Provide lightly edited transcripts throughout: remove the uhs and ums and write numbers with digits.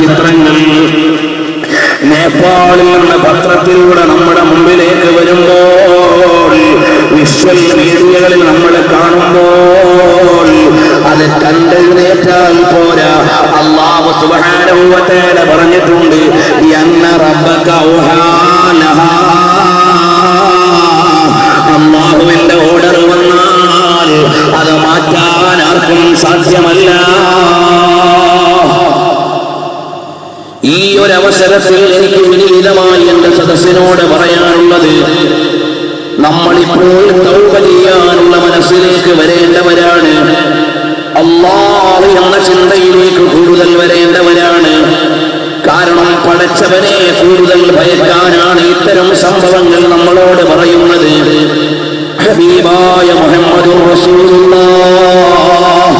ചിത്രങ്ങൾ നേപ്പാളിൽ നിന്ന് പത്രത്തിലൂടെ നമ്മുടെ മുമ്പിലേക്ക് വരുമ്പോൾ, വിഷ്വൽ മീഡിയകളിൽ നമ്മൾ കാണുമ്പോൾ, അത് കണ്ടെഴുന്നേറ്റാൽ പോരാ. അല്ലാഹു സുബ്ഹാനഹു വ തആല പറഞ്ഞിട്ടുണ്ട്, യന്ന റബ്ബക ഔഹാ ലഹാ. അല്ലാഹുവിന്റെ ഓർഡർ വന്നാൽ അത് മാറ്റാൻ ആർക്കും സാധ്യമല്ല. ഈ ഒരവസരത്തിൽ എനിക്ക് വിനീതമായി എന്റെ സദസ്സിനോട് പറയാനുള്ളത്, നമ്മളിപ്പോൾ തൗബ ചെയ്യാനുള്ള മനസ്സിലേക്ക് വരേണ്ടവരാണ്. അല്ലാഹ് എന്ന ചിന്തയിലേക്ക് കൂടുതൽ വരേണ്ടവരാണ്. കാരണം പടച്ചവനെ കൂടുതൽ ഭയക്കാനാണ് ഇത്തരം സംഭവങ്ങൾ നമ്മളോട് പറയുന്നത്. ഹബീബായ മുഹമ്മദുർ റസൂലുള്ളാഹ്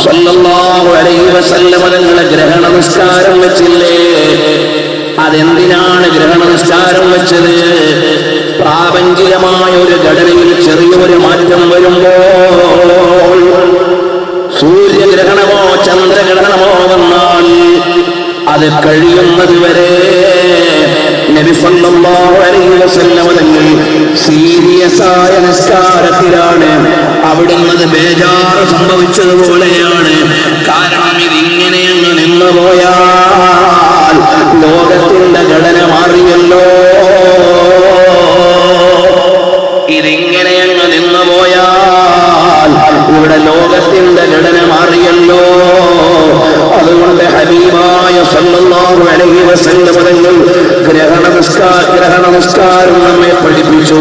സ്വല്ലല്ലാഹു അലൈഹി വസല്ലം തങ്ങളുടെ ഗ്രഹണ നിസ്കാരം വെച്ചില്ലേ? അതെന്തിനാണ് ഗ്രഹണ നിസ്കാരം വെച്ചത്? പ്രാപഞ്ചികമായ ഒരു ഘടനയിൽ ചെറിയൊരു മാറ്റം വരുമ്പോൾ, സൂര്യഗ്രഹണമോ ചന്ദ്രഗ്രഹണമോ വന്നാൽ അത് കഴിയുന്നത് വരെ നബി സല്ലല്ലാഹു അലൈഹി വസല്ലം തങ്ങൾ സീരിയസായ നിസ്കാരത്തിലാണ്. അവിടുന്ന് ബേജാറ് സംഭവിച്ചതുപോലെയാണ്. കാരണം ഇതിങ്ങനെ അങ്ങ് നിന്നു പോയാൽ ലോകത്തിന്റെ ഘടന മാറിയല്ലോ. ഇതിങ്ങനെ അങ്ങ് നിന്നു പോയാൽ ഇവിടെ ലോകത്തിന്റെ ഘടന മാറിയല്ലോ. അതുകൊണ്ട് ഹബീബായ സല്ലല്ലാഹു അലൈഹി വസല്ലം തങ്ങൾ ഗ്രഹണ നിസ്കാരം നമ്മെ പഠിപ്പിച്ചു.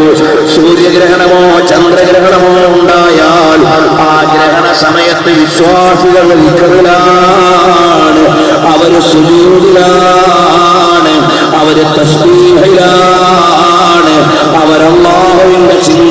സൂര്യഗ്രഹണമോ ചന്ദ്രഗ്രഹണമോ ഉണ്ടായാൽ ആ ഗ്രഹണ സമയത്ത് വിശ്വാസികൾ ദിക്റിലാണ്, അവര് സുജൂദിലാണ്, അവര് തസ്ബീഹിലാണ്, അവർ അല്ലാഹുവിന്റെ ചിന്ത